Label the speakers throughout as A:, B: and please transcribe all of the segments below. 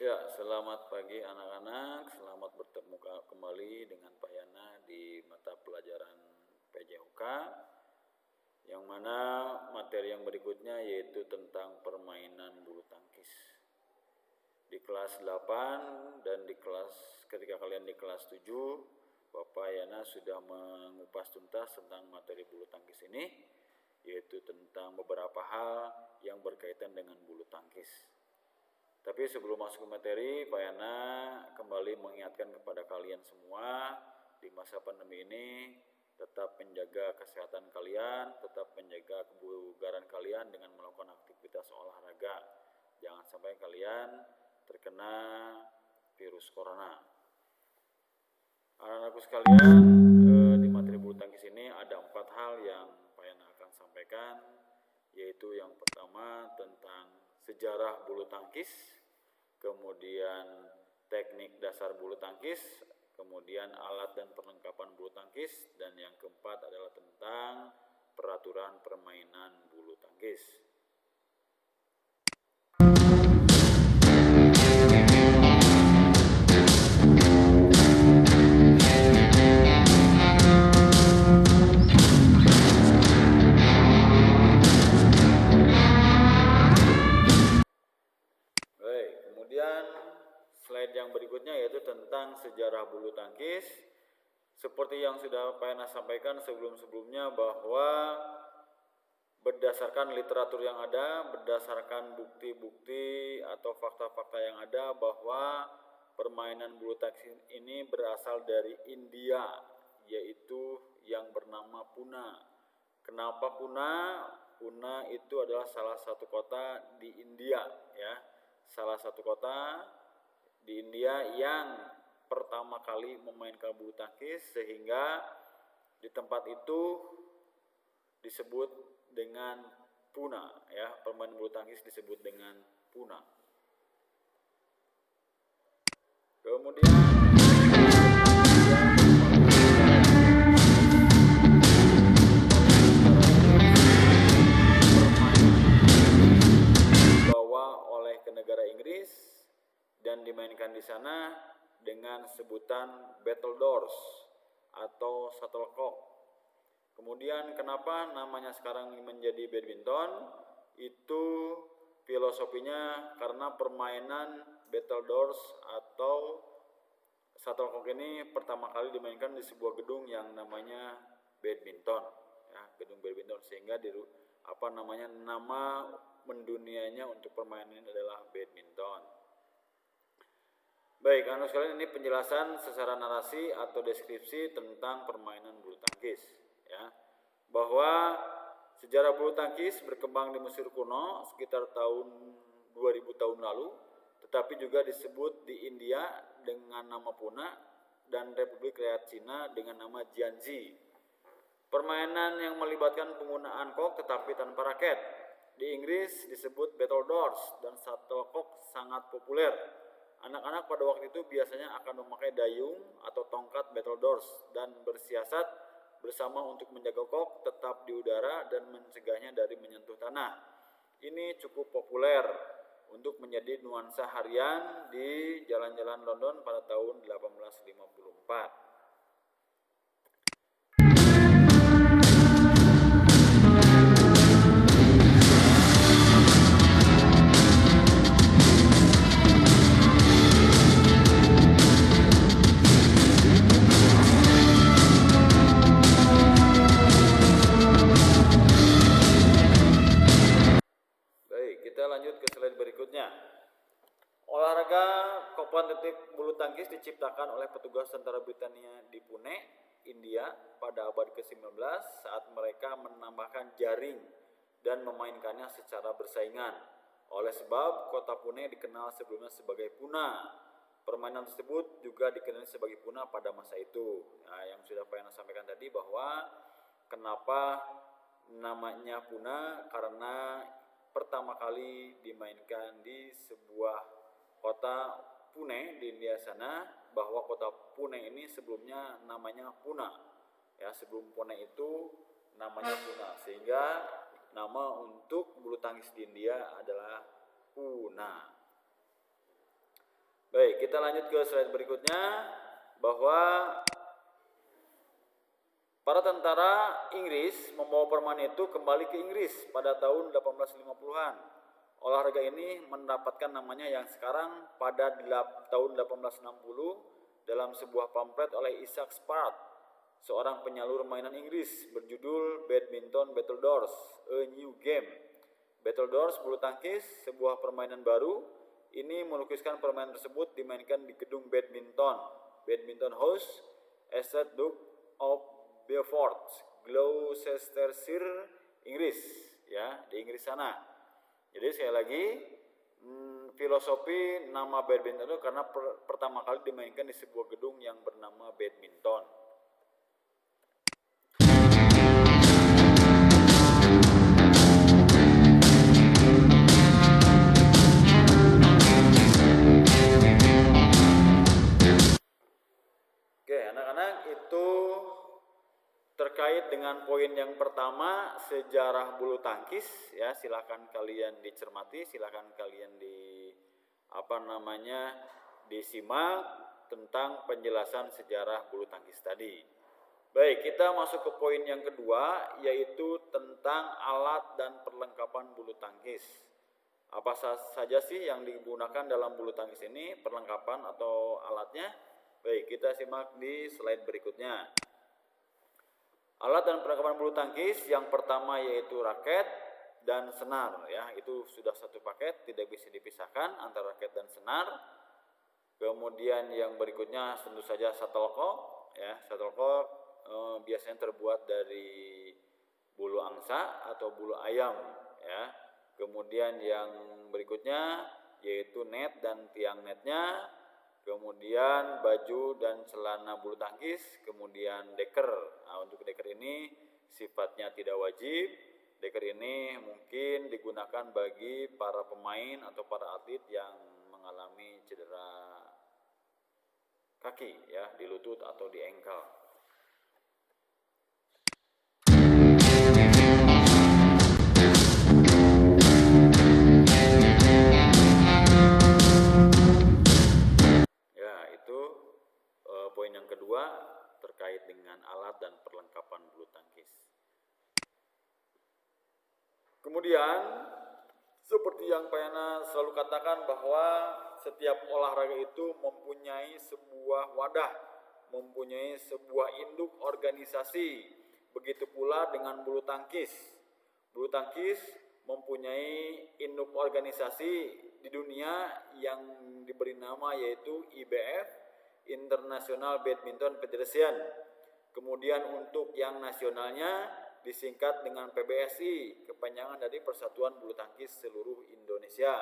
A: Ya, selamat pagi anak-anak. Selamat bertemu kembali dengan Pak Yana di mata pelajaran PJOK, yang mana materi yang berikutnya yaitu tentang permainan bulu tangkis. Di kelas 8 dan ketika kalian di kelas 7, Bapak Yana sudah mengupas tuntas tentang materi bulu tangkis ini, yaitu tentang beberapa hal yang berkaitan dengan bulu tangkis. Tapi sebelum masuk ke materi, Pak Yana kembali mengingatkan kepada kalian semua di masa pandemi ini tetap menjaga kesehatan kalian, tetap menjaga kebugaran kalian dengan melakukan aktivitas olahraga. Jangan sampai kalian terkena virus corona. Anak-anakku sekalian, di materi bulu tangkis ini ada 4 hal yang Pak Yana akan sampaikan, yaitu yang pertama tentang sejarah bulu tangkis, kemudian teknik dasar bulu tangkis, kemudian alat dan perlengkapan bulu tangkis, dan yang keempat adalah tentang peraturan permainan bulu tangkis. Kemudian slide yang berikutnya yaitu tentang sejarah bulu tangkis. Seperti yang sudah Pak Yana sampaikan sebelum-sebelumnya, bahwa berdasarkan literatur yang ada, berdasarkan bukti-bukti atau fakta-fakta yang ada, bahwa permainan bulu tangkis ini berasal dari India, yaitu yang bernama Pune. Kenapa Pune? Pune itu adalah salah satu kota di India, ya. Salah satu kota di India yang pertama kali memainkan bulu tangkis, sehingga di tempat itu disebut dengan Pune, ya. Permainan bulu tangkis disebut dengan Pune. Kemudian negara Inggris dan dimainkan di sana dengan sebutan battledores atau shuttlecock. Kemudian kenapa namanya sekarang menjadi badminton? Itu filosofinya karena permainan battledores atau shuttlecock ini pertama kali dimainkan di sebuah gedung yang namanya badminton, ya, gedung badminton, sehingga nama mendunianya untuk permainan ini adalah badminton. Baik, anak sekalian, ini penjelasan secara narasi atau deskripsi tentang permainan bulu tangkis, ya. Bahwa sejarah bulu tangkis berkembang di Mesir kuno sekitar tahun 2000 tahun lalu, tetapi juga disebut di India dengan nama Pune dan Republik Rakyat Cina dengan nama Jiangxi. Permainan yang melibatkan penggunaan kok tetapi tanpa raket. Di Inggris disebut battledores dan shuttlecock sangat populer. Anak-anak pada waktu itu biasanya akan memakai dayung atau tongkat battledores dan bersiasat bersama untuk menjaga kok tetap di udara dan mencegahnya dari menyentuh tanah. Ini cukup populer untuk menjadi nuansa harian di jalan-jalan London pada tahun 1854. Olahraga kompetitif bulu tangkis diciptakan oleh petugas tentara Britania di Pune, India pada abad ke-19 saat mereka menambahkan jaring dan memainkannya secara bersaingan. Oleh sebab kota Pune dikenal sebelumnya sebagai Pune. Permainan tersebut juga dikenal sebagai Pune pada masa itu. Nah, yang sudah Pak Yana sampaikan tadi bahwa kenapa namanya Pune, karena pertama kali dimainkan di sebuah kota Pune di India sana, bahwa kota Pune ini sebelumnya namanya Pune, ya, sebelum Pune itu namanya Pune, sehingga nama untuk bulu tangkis di India adalah Pune. Baik, kita lanjut ke slide berikutnya, bahwa para tentara Inggris membawa permainan itu kembali ke Inggris pada tahun 1850-an. Olahraga ini mendapatkan namanya yang sekarang pada tahun 1860 dalam sebuah pamflet oleh Isaac Spart, seorang penyalur mainan Inggris, berjudul Badminton Battledores, A New Game. Battledores bulu tangkis, sebuah permainan baru. Ini melukiskan permainan tersebut dimainkan di gedung Badminton House, Estate Duke of Beaufort, Gloucestershire, Inggris, ya, di Inggris sana. Jadi sekali lagi, filosofi nama badminton itu karena pertama kali dimainkan di sebuah gedung yang bernama badminton. Oke, anak-anak, itu terkait dengan poin yang pertama, sejarah bulu tangkis, ya, silakan kalian dicermati, silakan kalian disimak tentang penjelasan sejarah bulu tangkis tadi. Baik, kita masuk ke poin yang kedua, yaitu tentang alat dan perlengkapan bulu tangkis. Apa saja sih yang digunakan dalam bulu tangkis ini, perlengkapan atau alatnya? Baik, kita simak di slide berikutnya. Alat dan perlengkapan bulu tangkis yang pertama yaitu raket dan senar, ya, itu sudah satu paket, tidak bisa dipisahkan antara raket dan senar. Kemudian yang berikutnya tentu saja shuttlecock, ya, shuttlecock biasanya terbuat dari bulu angsa atau bulu ayam, ya. Kemudian yang berikutnya yaitu net dan tiang netnya. Kemudian baju dan celana bulu tangkis, kemudian deker. Nah, untuk deker ini sifatnya tidak wajib. Deker ini mungkin digunakan bagi para pemain atau para atlet yang mengalami cedera kaki, ya, di lutut atau di engkel. Poin yang kedua terkait dengan alat dan perlengkapan bulu tangkis. Kemudian, seperti yang Pak Yana selalu katakan, bahwa setiap olahraga itu mempunyai sebuah wadah, mempunyai sebuah induk organisasi. Begitu pula dengan bulu tangkis. Bulu tangkis mempunyai induk organisasi di dunia yang diberi nama yaitu IBF, International Badminton Federation. Kemudian untuk yang nasionalnya disingkat dengan PBSI, kepanjangan dari Persatuan Bulu Tangkis Seluruh Indonesia.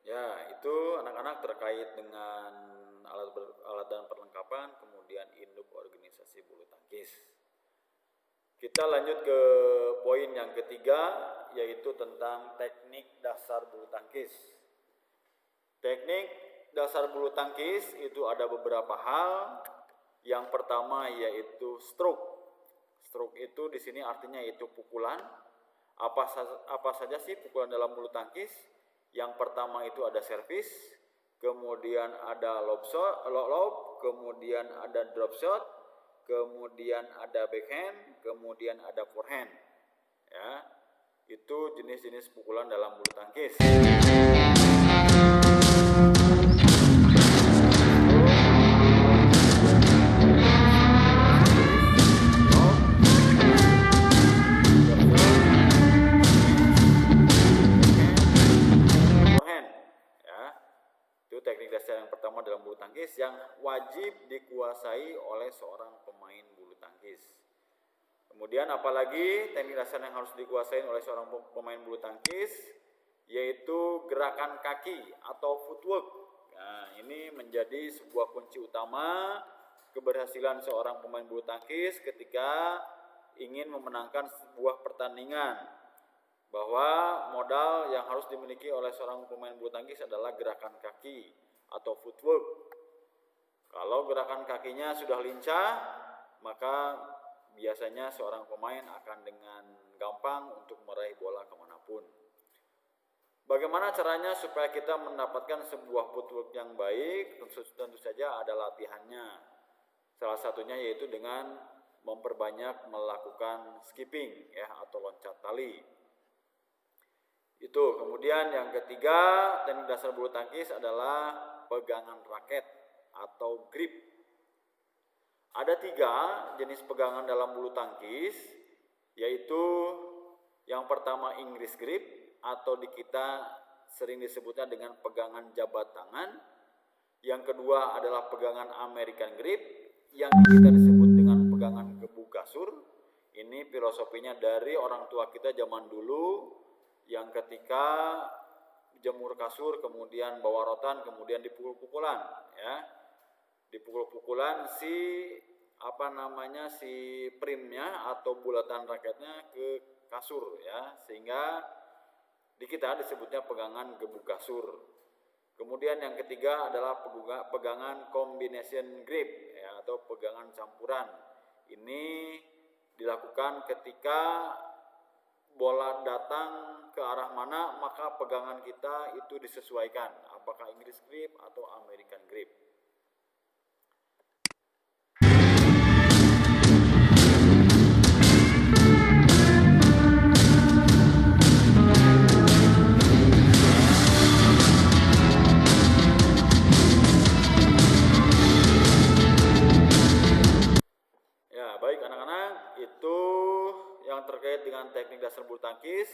A: Ya, itu anak-anak terkait dengan alat dan perlengkapan, kemudian induk organisasi bulu tangkis. Kita lanjut ke poin yang ketiga, yaitu tentang teknik dasar bulu tangkis. Teknik dasar bulu tangkis itu ada beberapa hal. Yang pertama yaitu stroke. Stroke itu di sini artinya itu pukulan. Apa saja sih pukulan dalam bulu tangkis? Yang pertama itu ada servis, kemudian ada lob, kemudian ada drop shot, kemudian ada backhand, kemudian ada forehand, ya. Itu jenis-jenis pukulan dalam bulu tangkis. Forehand, ya. Itu teknik dasar yang pertama dalam bulu tangkis yang wajib dikuasai oleh seorang pemain bulu tangkis. Kemudian apalagi teknik dasar yang harus dikuasai oleh seorang pemain bulu tangkis, yaitu gerakan kaki atau footwork. Nah, ini menjadi sebuah kunci utama keberhasilan seorang pemain bulu tangkis ketika ingin memenangkan sebuah pertandingan. Bahwa modal yang harus dimiliki oleh seorang pemain bulu tangkis adalah gerakan kaki atau footwork. Kalau gerakan kakinya sudah lincah, maka biasanya seorang pemain akan dengan gampang untuk meraih bola kemanapun. Bagaimana caranya supaya kita mendapatkan sebuah footwork yang baik? Tentu saja ada latihannya. Salah satunya yaitu dengan memperbanyak melakukan skipping ya, atau loncat tali. Itu. Kemudian yang ketiga, teknik dasar bulu tangkis adalah pegangan raket atau grip. Ada 3 jenis pegangan dalam bulu tangkis, yaitu yang pertama English grip, atau di kita sering disebutnya dengan pegangan jabat tangan. Yang kedua adalah pegangan American grip, yang kita disebut dengan pegangan gebuk kasur. Ini filosofinya dari orang tua kita zaman dulu, yang ketika jemur kasur kemudian bawa rotan, kemudian dipukul-pukulan ya. Dipukul-pukulan si primnya atau bulatan raketnya ke kasur ya, sehingga di kita disebutnya pegangan gebuk kasur. Kemudian yang ketiga adalah pegangan combination grip ya, atau pegangan campuran. Ini dilakukan ketika bola datang ke arah mana, maka pegangan kita itu disesuaikan, apakah English grip atau American grip. Baik anak-anak, itu yang terkait dengan teknik dasar bulu tangkis.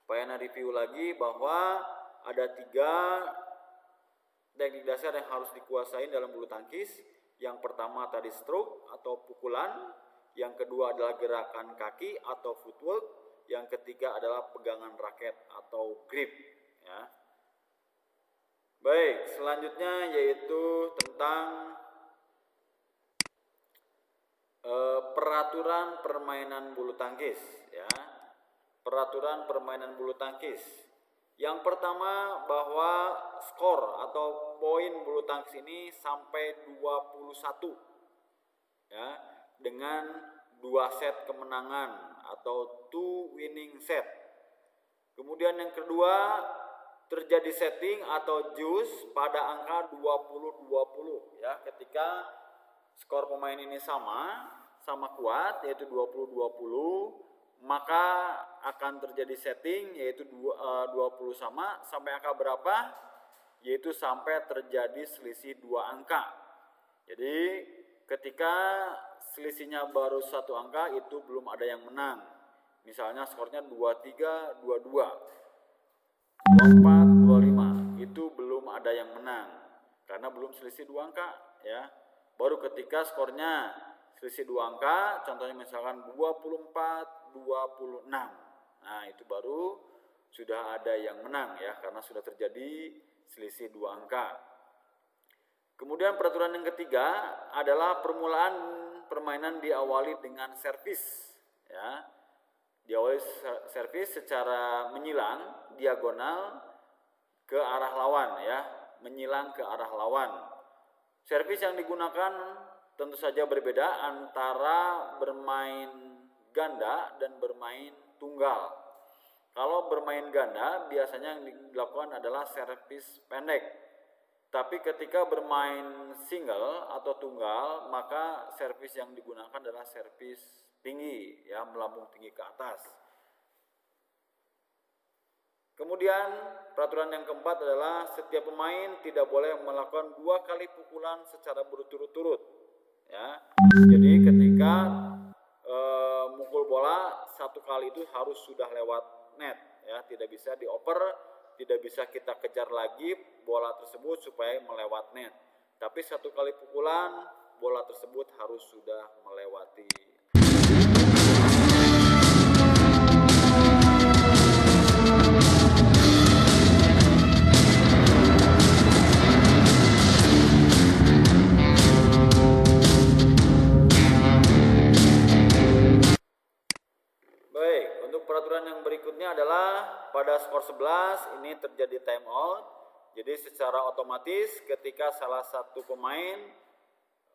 A: Supaya review lagi bahwa ada 3 teknik dasar yang harus dikuasai dalam bulu tangkis. Yang pertama tadi stroke atau pukulan, yang kedua adalah gerakan kaki atau footwork, yang ketiga adalah pegangan raket atau grip ya. Baik, selanjutnya yaitu tentang peraturan permainan bulu tangkis ya. Peraturan permainan bulu tangkis. Yang pertama bahwa skor atau poin bulu tangkis ini sampai 21 ya, dengan 2 set kemenangan atau 2 winning set. Kemudian yang kedua, terjadi setting atau juice pada angka 20-20 ya, ketika skor pemain ini sama kuat yaitu 20-20, maka akan terjadi setting yaitu 20 sama sampai angka berapa? Yaitu sampai terjadi selisih 2 angka. Jadi ketika selisihnya baru 1 angka itu belum ada yang menang. Misalnya skornya 23-22, 24-25, itu belum ada yang menang karena belum selisih 2 angka ya. Baru ketika skornya selisih 2 angka, contohnya misalkan 24-26. Nah, itu baru sudah ada yang menang ya, karena sudah terjadi selisih 2 angka. Kemudian peraturan yang ketiga adalah permulaan permainan diawali dengan servis ya. Diawali servis secara menyilang diagonal ke arah lawan ya, menyilang ke arah lawan. Servis yang digunakan tentu saja berbeda antara bermain ganda dan bermain tunggal. Kalau bermain ganda biasanya yang dilakukan adalah servis pendek. Tapi ketika bermain single atau tunggal, maka servis yang digunakan adalah servis tinggi ya, melambung tinggi ke atas. Kemudian peraturan yang keempat adalah setiap pemain tidak boleh melakukan 2 kali pukulan secara berturut-turut ya. Jadi ketika mukul bola 1 kali itu harus sudah lewat net ya, tidak bisa dioper, tidak bisa kita kejar lagi bola tersebut supaya melewat net. Tapi 1 kali pukulan bola tersebut harus sudah melewati. Peraturan yang berikutnya adalah pada skor 11 ini terjadi time out. Jadi secara otomatis ketika salah satu pemain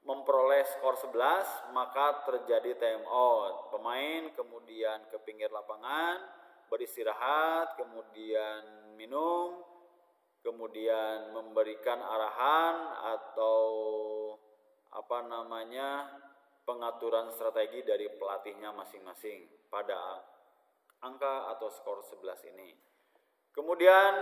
A: memperoleh skor 11, maka terjadi time out. Pemain kemudian ke pinggir lapangan, beristirahat, kemudian minum, kemudian memberikan arahan atau pengaturan strategi dari pelatihnya masing-masing pada angka atau skor 11 ini. Kemudian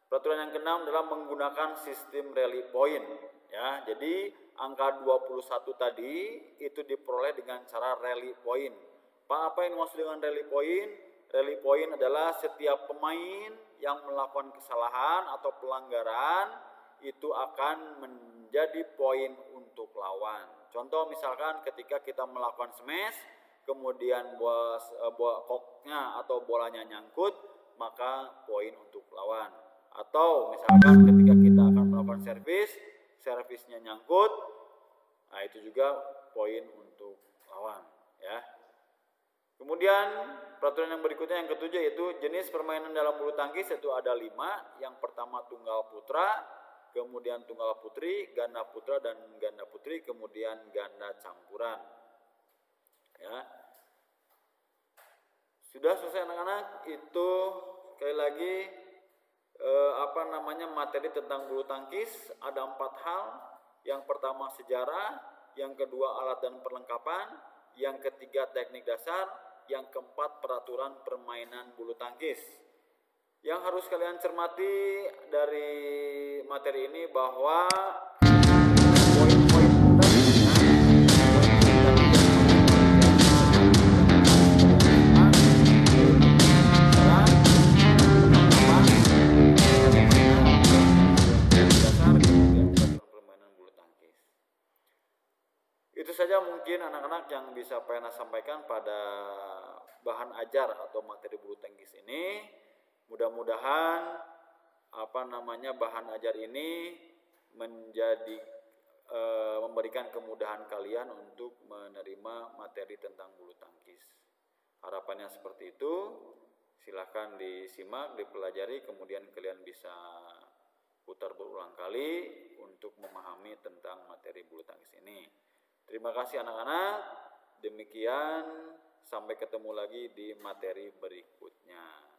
A: peraturan yang keenam adalah menggunakan sistem rally point, ya. Jadi angka 21 tadi itu diperoleh dengan cara rally point. Pak, apa yang dimaksud dengan rally point? Rally point adalah setiap pemain yang melakukan kesalahan atau pelanggaran itu akan menjadi poin untuk lawan. Contoh misalkan ketika kita melakukan smash, kemudian koknya atau bolanya nyangkut, maka poin untuk lawan. Atau misalkan ketika kita akan melakukan servisnya nyangkut, nah itu juga poin untuk lawan, ya. Kemudian peraturan yang berikutnya yang ketujuh yaitu jenis permainan dalam bulu tangkis itu ada 5. Yang pertama tunggal putra, kemudian tunggal putri, ganda putra dan ganda putri, kemudian ganda campuran. Ya. Sudah selesai anak-anak, itu sekali lagi materi tentang bulu tangkis ada 4 hal. Yang pertama sejarah, yang kedua alat dan perlengkapan, yang ketiga teknik dasar, yang keempat peraturan permainan bulu tangkis. Yang harus kalian cermati dari materi ini bahwa poin-poin itu saja mungkin anak-anak yang bisa Pena sampaikan pada bahan ajar atau materi bulu tangkis ini. Mudah-mudahan bahan ajar ini menjadi memberikan kemudahan kalian untuk menerima materi tentang bulu tangkis. Harapannya seperti itu. Silahkan disimak, dipelajari, kemudian kalian bisa putar berulang kali untuk memahami tentang materi bulu tangkis ini. Terima kasih anak-anak. Demikian, sampai ketemu lagi di materi berikutnya.